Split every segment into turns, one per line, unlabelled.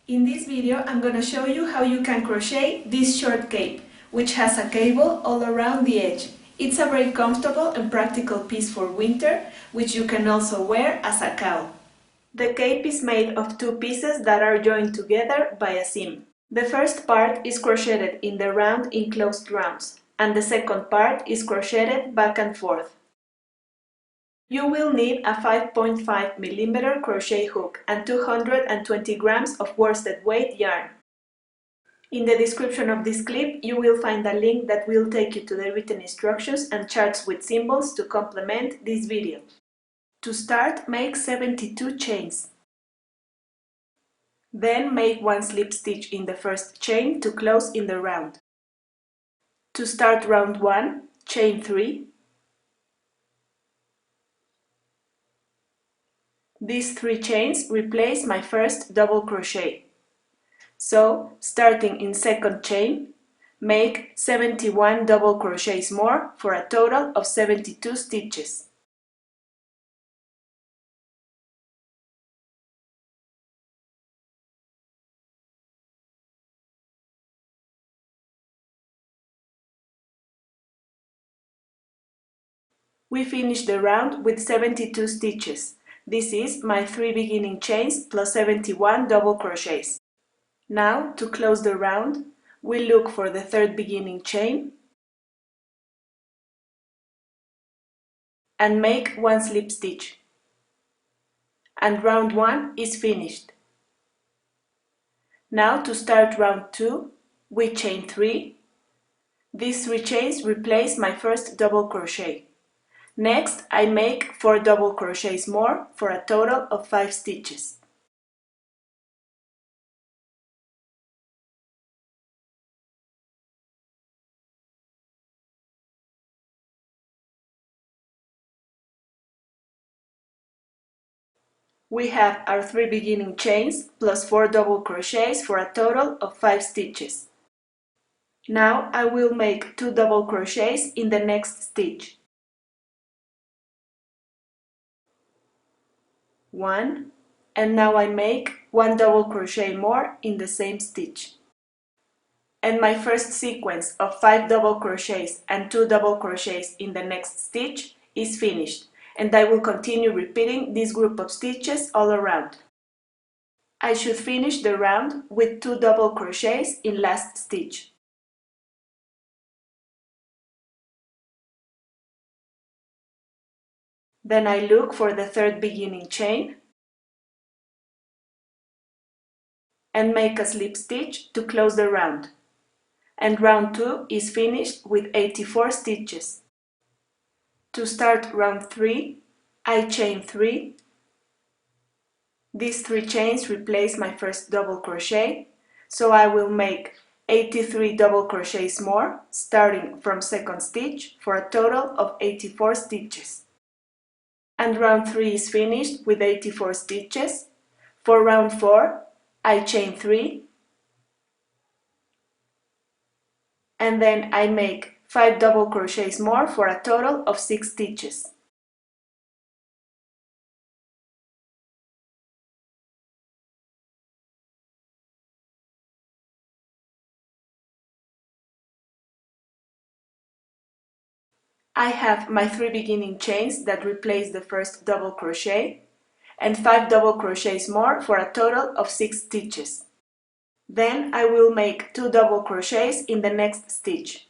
In this video, I'm going to show you how you can crochet this short cape, which has a cable all around the edge. It's a very comfortable and practical piece for winter, which you can also wear as a cowl. The cape is made of two pieces that are joined together by a seam. The first part is crocheted in the round enclosed rounds, and the second part is crocheted back and forth. You will need a 5.5 mm crochet hook and 220 grams of worsted weight yarn. In the description of this clip, you will find a link that will take you to the written instructions and charts with symbols to complement this video. To start, make 72 chains. Then make one slip stitch in the first chain to close in the round. To start round 1, chain 3. These 3 chains replace my first double crochet. So, starting in second chain, make 71 double crochets more for a total of 72 stitches. We finish the round with 72 stitches. This is my 3 beginning chains plus 71 double crochets. Now, to close the round, we look for the third beginning chain and make one slip stitch. And round 1 is finished. Now to start round 2, we chain 3. These 3 chains replace my first double crochet. Next, I make 4 double crochets more for a total of 5 stitches. We have our 3 beginning chains plus 4 double crochets for a total of 5 stitches. Now I will make 2 double crochets in the next stitch. 1, and now I make 1 double crochet more in the same stitch. And my first sequence of 5 double crochets and 2 double crochets in the next stitch is finished, and I will continue repeating this group of stitches all around. I should finish the round with 2 double crochets in last stitch. Then I look for the third beginning chain and make a slip stitch to close the round. And round 2 is finished with 84 stitches. To start round 3, I chain 3. These 3 chains replace my first double crochet, so I will make 83 double crochets more, starting from second stitch for a total of 84 stitches. And round 3 is finished with 84 stitches. For round 4, I chain 3, and then I make 5 double crochets more for a total of 6 stitches. I have my 3 beginning chains that replace the first double crochet and 5 double crochets more for a total of 6 stitches. Then I will make 2 double crochets in the next stitch.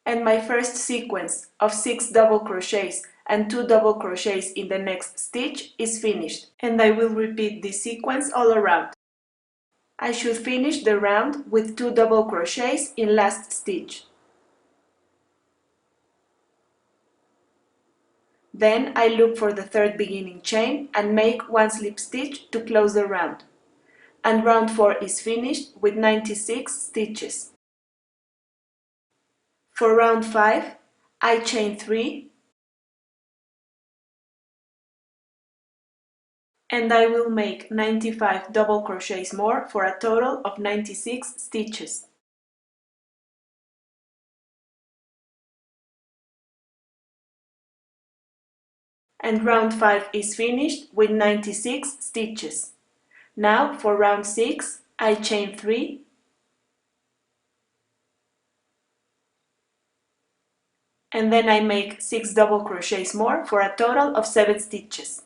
And my first sequence of 6 double crochets and 2 double crochets in the next stitch is finished, and I will repeat this sequence all around. I should finish the round with 2 double crochets in last stitch. Then I look for the third beginning chain and make one slip stitch to close the round. And round 4 is finished with 96 stitches. For round 5, I chain 3 and I will make 95 double crochets more for a total of 96 stitches. And round 5 is finished with 96 stitches. Now for round 6, I chain 3 and then I make 6 double crochets more for a total of 7 stitches.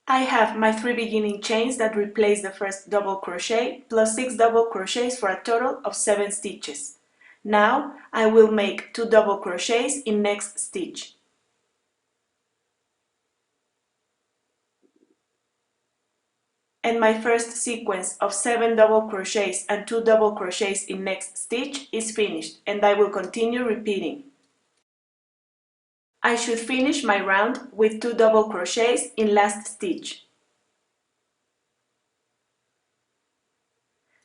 I have my 3 beginning chains that replace the first double crochet plus 6 double crochets for a total of 7 stitches. Now I will make 2 double crochets in next stitch. And my first sequence of 7 double crochets and 2 double crochets in next stitch is finished, and I will continue repeating. I should finish my round with 2 double crochets in last stitch.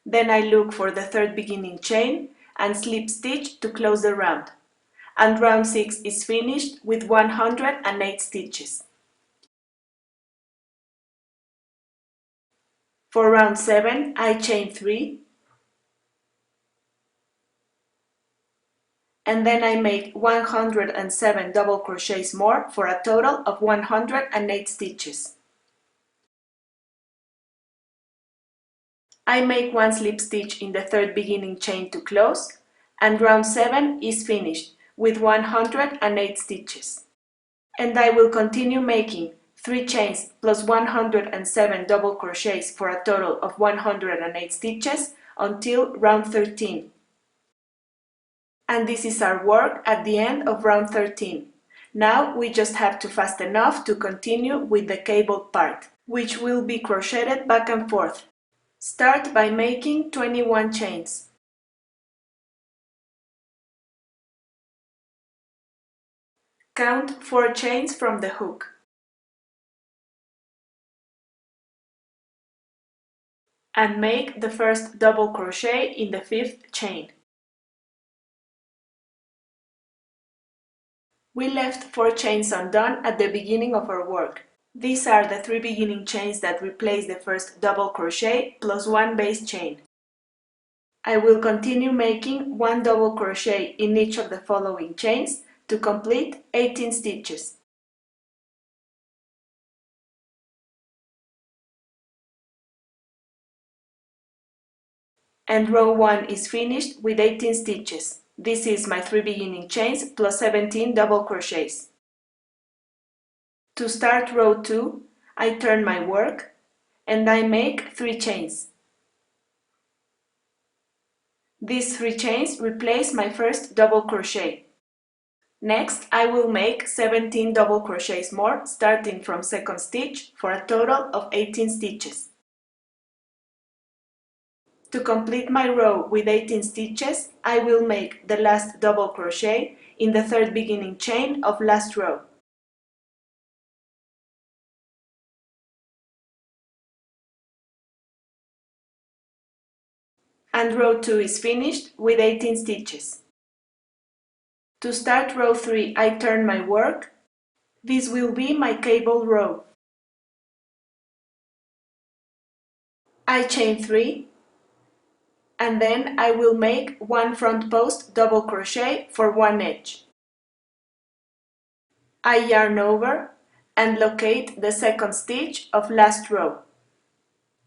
Then I look for the third beginning chain and slip stitch to close the round. And round 6 is finished with 108 stitches. For round 7, I chain 3 and then I make 107 double crochets more for a total of 108 stitches. I make 1 slip stitch in the third beginning chain to close, and round 7 is finished with 108 stitches. And I will continue making 3 chains plus 107 double crochets for a total of 108 stitches until round 13. And this is our work at the end of round 13. Now we just have to fast enough to continue with the cable part, which will be crocheted back and forth. Start by making 21 chains. Count 4 chains from the hook. And make the first double crochet in the 5th chain. We left 4 chains undone at the beginning of our work. These are the 3 beginning chains that replace the first double crochet plus 1 base chain. I will continue making 1 double crochet in each of the following chains to complete 18 stitches. And row 1 is finished with 18 stitches. This is my 3 beginning chains plus 17 double crochets. To start row 2, I turn my work and I make 3 chains. These 3 chains replace my first double crochet. Next, I will make 17 double crochets more starting from 2nd stitch for a total of 18 stitches. To complete my row with 18 stitches, I will make the last double crochet in the 3rd beginning chain of last row. And row 2 is finished with 18 stitches. To start row 3, I turn my work. This will be my cable row. I chain 3 and then I will make 1 front post double crochet for 1 edge. I yarn over and locate the 2nd stitch of last row.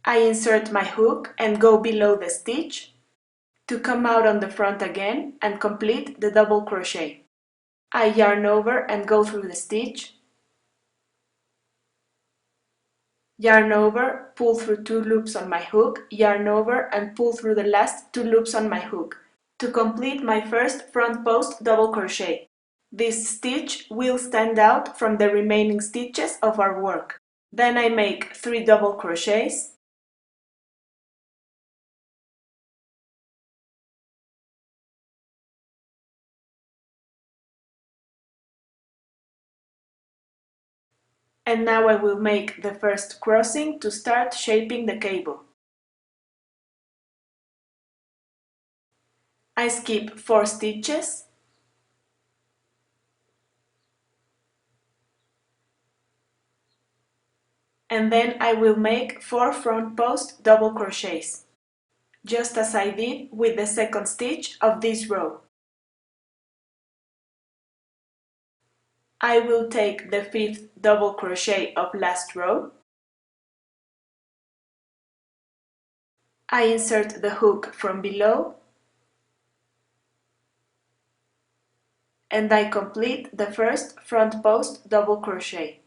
I insert my hook and go below the stitch to come out on the front again and complete the double crochet. I yarn over and go through the stitch, yarn over, pull through 2 loops on my hook, yarn over and pull through the last 2 loops on my hook to complete my first front post double crochet. This stitch will stand out from the remaining stitches of our work. Then I make 3 double crochets, and now I will make the first crossing to start shaping the cable. I skip 4 stitches, and then I will make 4 front post double crochets, just as I did with the 2nd stitch of this row. I will take the fifth double crochet of last row. I insert the hook from below and I complete the first front post double crochet.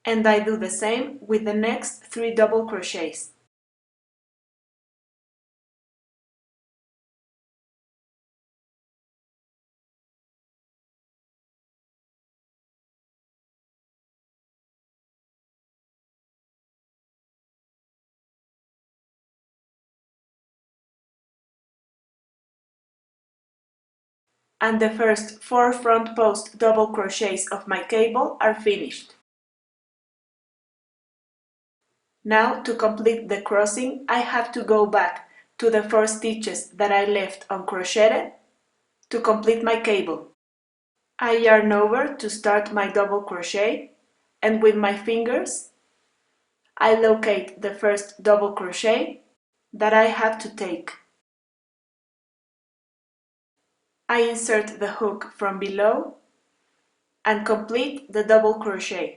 And I do the same with the next 3 double crochets. And the first 4 front post double crochets of my cable are finished. Now, to complete the crossing, I have to go back to the 4 stitches that I left uncrocheted to complete my cable. I yarn over to start my double crochet, and with my fingers I locate the first double crochet that I have to take. I insert the hook from below and complete the double crochet.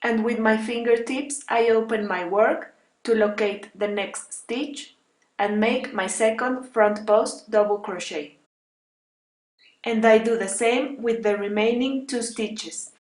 And with my fingertips I open my work to locate the next stitch and make my second front post double crochet. And I do the same with the remaining 2 stitches.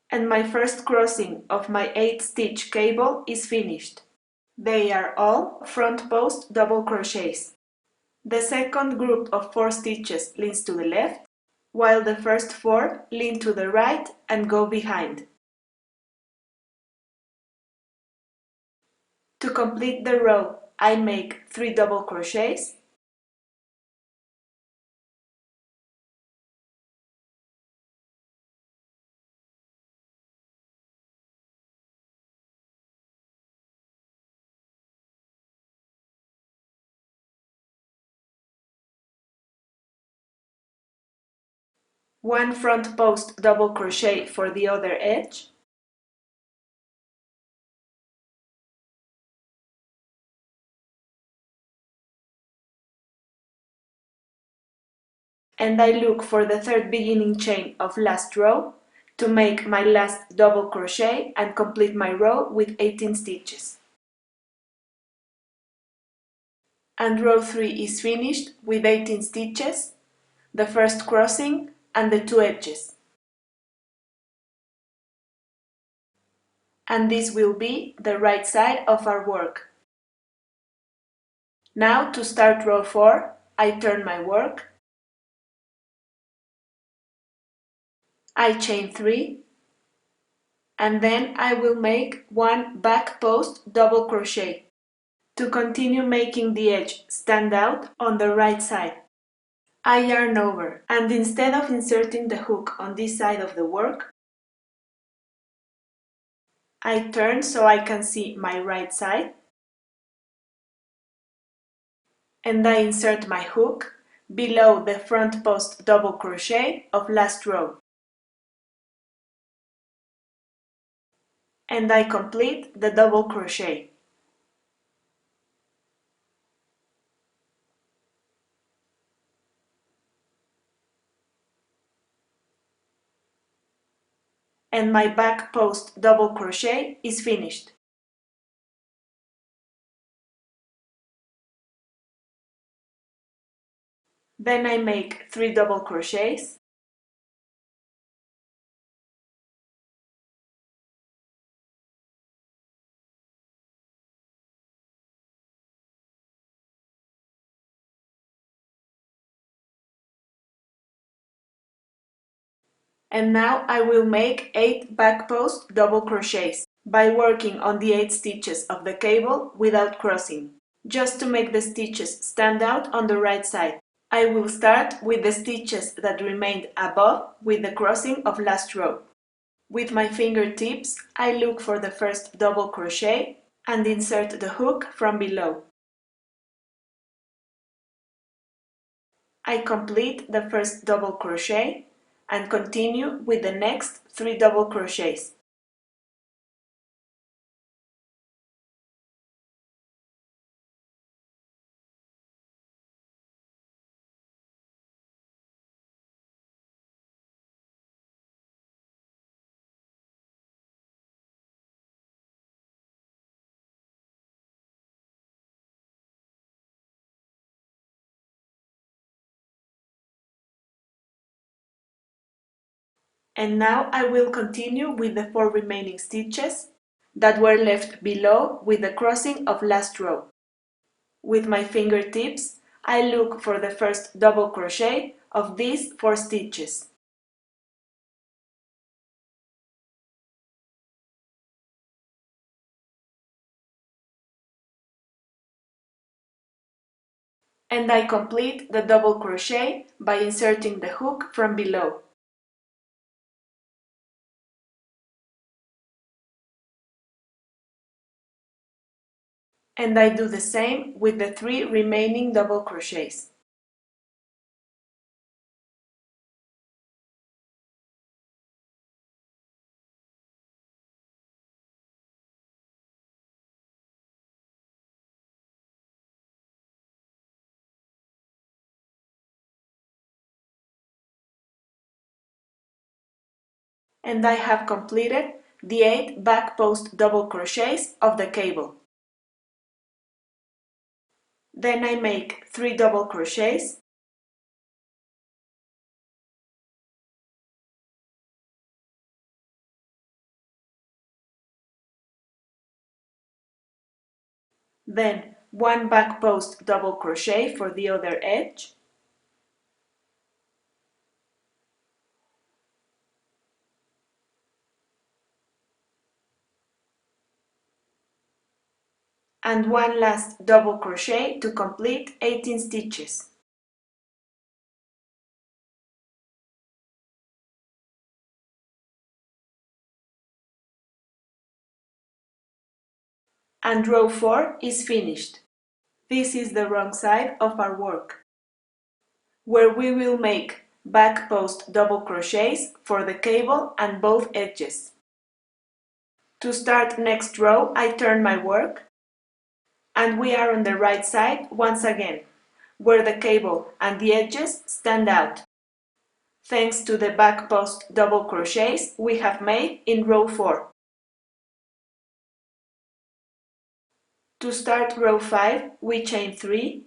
And my first crossing of my 8 stitch cable is finished. They are all front post double crochets. The second group of 4 stitches leans to the left, while the first 4 lean to the right and go behind. To complete the row, I make 3 double crochets, one front post double crochet for the other edge, and I look for the third beginning chain of last row to make my last double crochet and complete my row with 18 stitches. And row 3 is finished with 18 stitches, the first crossing and the 2 edges. And this will be the right side of our work. Now to start row 4, I turn my work, I chain 3, and then I will make one back post double crochet to continue making the edge stand out on the right side. I yarn over, and instead of inserting the hook on this side of the work, I turn so I can see my right side, and I insert my hook below the front post double crochet of last row. And I complete the double crochet. And my back post double crochet is finished. Then I make 3 double crochets, And now I will make 8 back post double crochets by working on the 8 stitches of the cable without crossing, just to make the stitches stand out on the right side. I will start with the stitches that remained above with the crossing of last row. With my fingertips, I look for the first double crochet and insert the hook from below. I complete the first double crochet and continue with the next 3 double crochets. And now I will continue with the 4 remaining stitches that were left below with the crossing of last row. With my fingertips, I look for the first double crochet of these 4 stitches. And I complete the double crochet by inserting the hook from below. And I do the same with the 3 remaining double crochets. And I have completed the 8 back post double crochets of the cable. Then I make 3 double crochets, then 1 back post double crochet for the other edge, and 1 last double crochet to complete 18 stitches. And row 4 is finished. This is the wrong side of our work, where we will make back post double crochets for the cable and both edges. To start next row, I turn my work, and we are on the right side once again, where the cable and the edges stand out, thanks to the back post double crochets we have made in row 4. To start row 5, we chain 3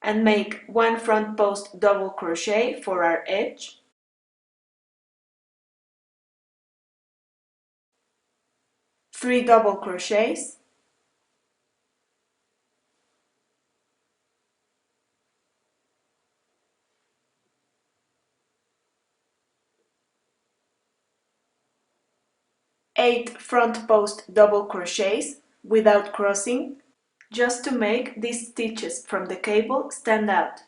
and make 1 front post double crochet for our edge, 3 double crochets, 8 front post double crochets without crossing, just to make these stitches from the cable stand out.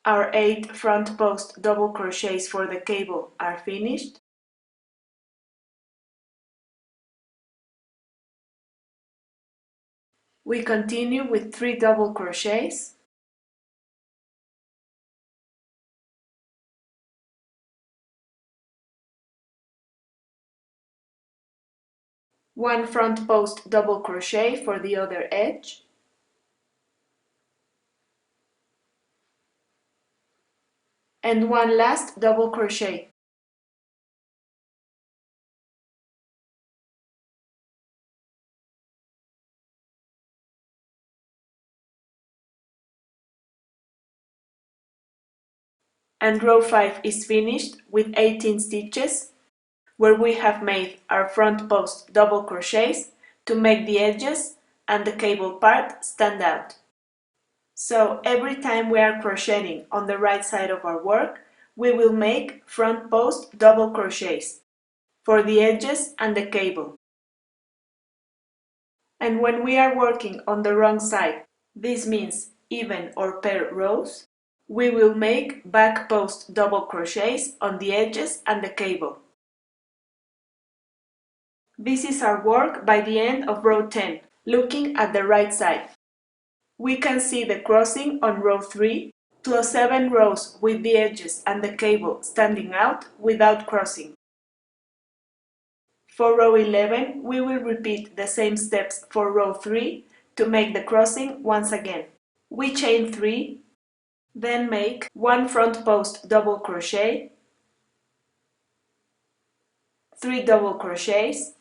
Our 8 front post double crochets for the cable are finished. We continue with 3 double crochets, 1 front post double crochet for the other edge, and 1 last double crochet. And row 5 is finished with 18 stitches, where we have made our front post double crochets to make the edges and the cable part stand out. So every time we are crocheting on the right side of our work, we will make front post double crochets for the edges and the cable. And when we are working on the wrong side, this means even or pair rows, we will make back post double crochets on the edges and the cable. This is our work by the end of row 10, looking at the right side. We can see the crossing on row 3, plus 7 rows with the edges and the cable standing out without crossing. For row 11, we will repeat the same steps for row 3 to make the crossing once again. We chain 3, then make 1 front post double crochet, 3 double crochets,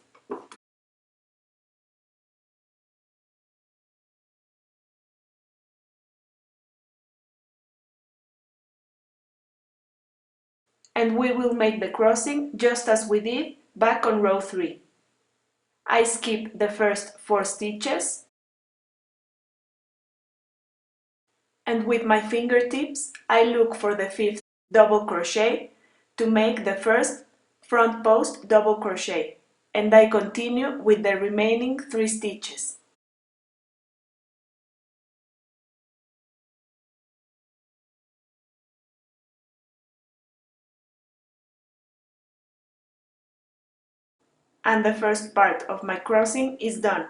and we will make the crossing just as we did back on row 3. I skip the first 4 stitches, and with my fingertips I look for the 5th double crochet to make the first front post double crochet, and I continue with the remaining 3 stitches. And the first part of my crossing is done.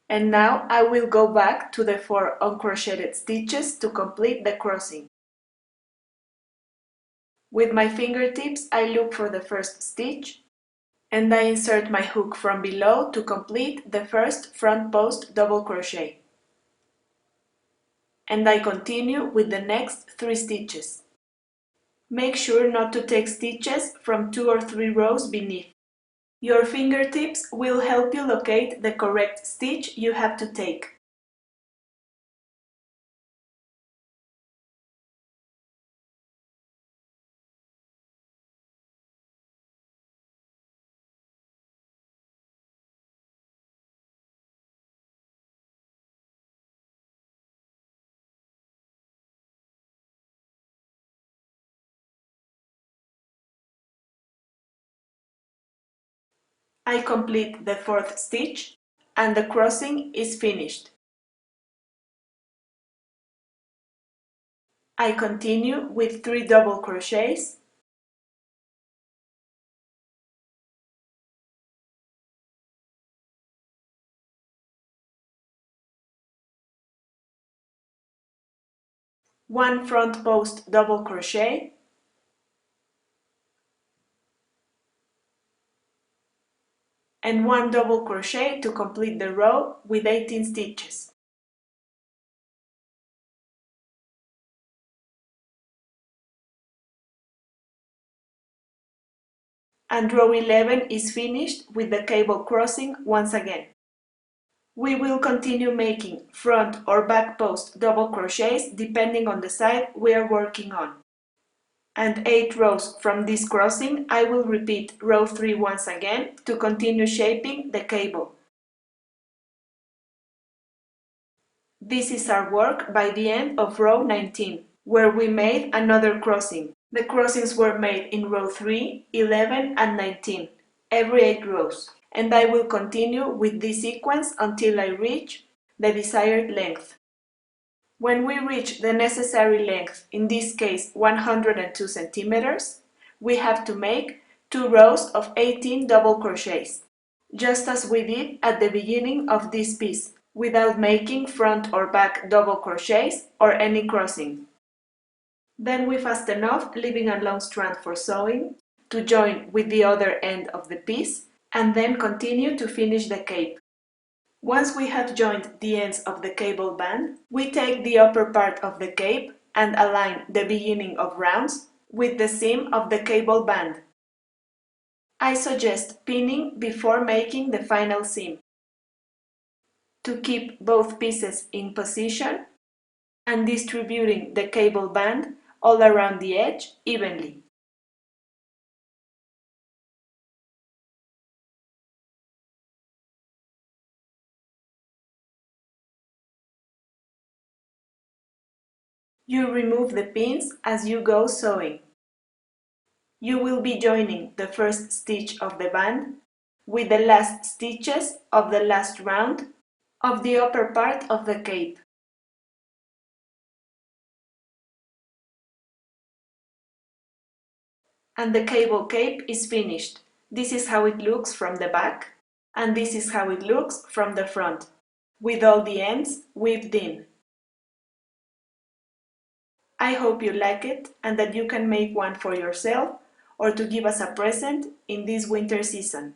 And now I will go back to the 4 uncrocheted stitches to complete the crossing. With my fingertips I look for the first stitch, and I insert my hook from below to complete the first front post double crochet. And I continue with the next 3 stitches. Make sure not to take stitches from 2 or 3 rows beneath. Your fingertips will help you locate the correct stitch you have to take. I complete the 4th stitch and the crossing is finished. I continue with 3 double crochets, one front post double crochet, and 1 double crochet to complete the row with 18 stitches. And row 11 is finished with the cable crossing once again. We will continue making front or back post double crochets depending on the side we are working on. And 8 rows from this crossing I will repeat row 3 once again to continue shaping the cable. This is our work by the end of row 19, where we made another crossing. The crossings were made in row 3, 11 and 19, every 8 rows. And I will continue with this sequence until I reach the desired length. When we reach the necessary length, in this case 102 centimeters, we have to make 2 rows of 18 double crochets, just as we did at the beginning of this piece. without making front or back double crochets or any crossing. Then we fasten off, leaving a long strand for sewing, to join with the other end of the piece, and then continue to finish the cape. Once we have joined the ends of the cable band, we take the upper part of the cape and align the beginning of rounds with the seam of the cable band. I suggest pinning before making the final seam to keep both pieces in position and distributing the cable band all around the edge evenly. You remove the pins as you go sewing. You will be joining the first stitch of the band with the last stitches of the last round of the upper part of the cape. And the cable cape is finished. This is how it looks from the back, and this is how it looks from the front, with all the ends weaved in. I hope you like it and that you can make one for yourself or to give as a present in this winter season.